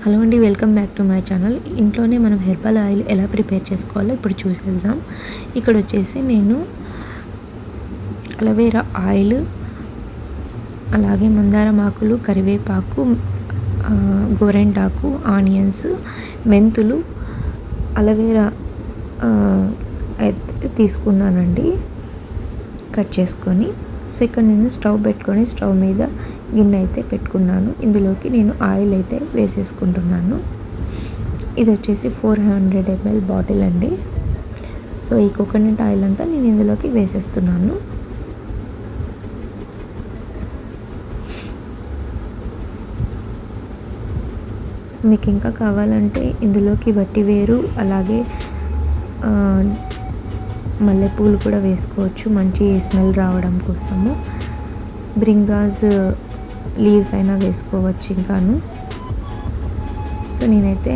Hello అండి, welcome back to my channel. ఇంట్లోనే మనం హెర్బల్ ఆయిల్ ఎలా ప్రిపేర్ చేసుకోవాలో ఇప్పుడు చూసేద్దాం. ఇక్కడ వచ్చేసి నేను అలోవెరా ఆయిల్, అలాగే మందారం ఆకులు, కరివేపాకు, గోరెంటాకు, ఆనియన్స్, మెంతులు, అలోవెరా తీసుకున్నానండి కట్ చేసుకొని. సో ఇక్కడ నేను స్టవ్ పెట్టుకొని స్టవ్ మీద గిన్నె అయితే పెట్టుకున్నాను. ఇందులోకి నేను ఆయిల్ అయితే వేసేసుకుంటున్నాను. ఇది వచ్చేసి 400 ml బాటిల్ అండి. సో ఈ కోకోనట్ ఆయిల్ అంతా నేను ఇందులోకి వేసేస్తున్నాను. సో మీకు ఇంకా కావాలంటే ఇందులోకి వట్టివేరు, అలాగే మల్లెపూలు కూడా వేసుకోవచ్చు, మంచి స్మెల్ రావడం కోసము. బ్రింగాజ్ లీవ్స్ అయినా వేసుకోవచ్చు ఇంకాను. సో నేనైతే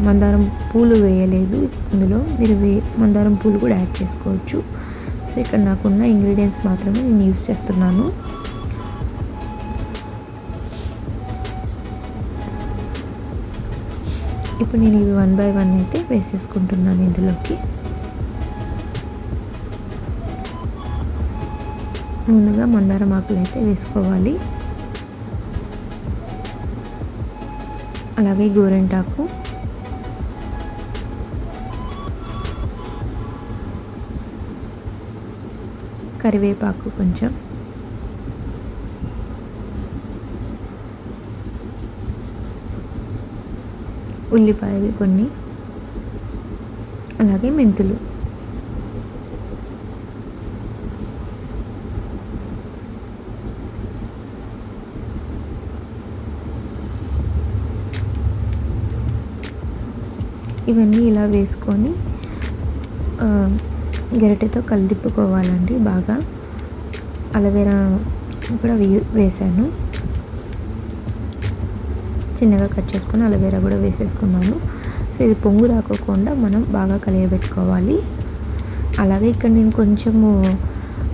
మందారం పూలు వేయలేదు ఇందులో, మీరు మందారం పూలు కూడా యాడ్ చేసుకోవచ్చు. సో ఇక్కడ నాకున్న ఇంగ్రీడియంట్స్ మాత్రమే నేను యూస్ చేస్తున్నాను. ఇప్పుడు నేను ఇవి 1 by 1 అయితే వేసేసుకుంటున్నాను ఇందులోకి. ముందుగా మందారం ఆకులు అయితే వేసుకోవాలి, అలాగే గోరెంటాకు, కరివేపాకు కొంచెం, ఉల్లిపాయలు కొన్ని, అలాగే మెంతులు. ఇవన్నీ ఇలా వేసుకొని గరిటెతో కలిదిప్పుకోవాలండి బాగా. అలోవెరా కూడా వేసాను, చిన్నగా కట్ చేసుకొని అలోవెరా కూడా వేసేసుకున్నాను. సో ఇది పొంగు రాకోకుండా మనం బాగా కలియబెట్టుకోవాలి. అలాగే ఇక్కడ నేను కొంచెము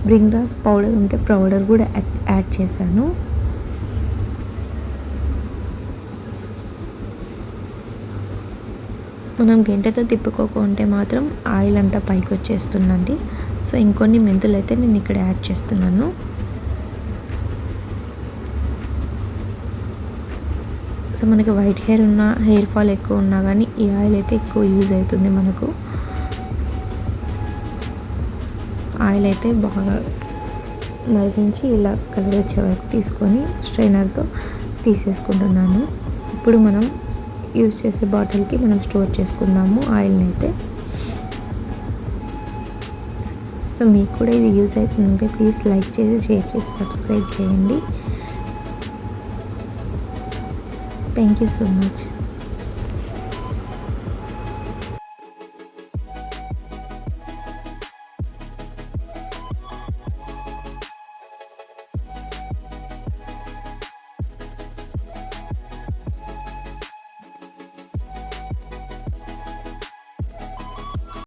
బ్రింగ్రాస్ పౌడర్ ఉంటే పౌడర్ కూడా యాడ్ చేశాను. మనం గంటతో తిప్పుకోకుంటే మాత్రం ఆయిల్ అంతా పైకి వచ్చేస్తుందండి. సో ఇంకొన్ని మెంతులు అయితే నేను ఇక్కడ యాడ్ చేస్తున్నాను. సో మనకి వైట్ హెయిర్ ఫాల్ ఎక్కువ ఉన్నా కానీ ఈ ఆయిల్ అయితే ఎక్కువ యూజ్ అవుతుంది మనకు. ఆయిల్ అయితే బాగా మరిగించి ఇలా కలర్ వచ్చే వరకు తీసుకొని స్ట్రైనర్తో తీసేసుకుంటున్నాను. ఇప్పుడు మనం యూజ్ చేసే బాటిల్కి మనం స్టోర్ చేసుకుందాము ఆయిల్ని అయితే. సో మీకు కూడా ఇది యూజ్ అవుతుందంటే ప్లీజ్ లైక్ చేసి, షేర్ చేసి, సబ్స్క్రైబ్ చేయండి. Thank you so much.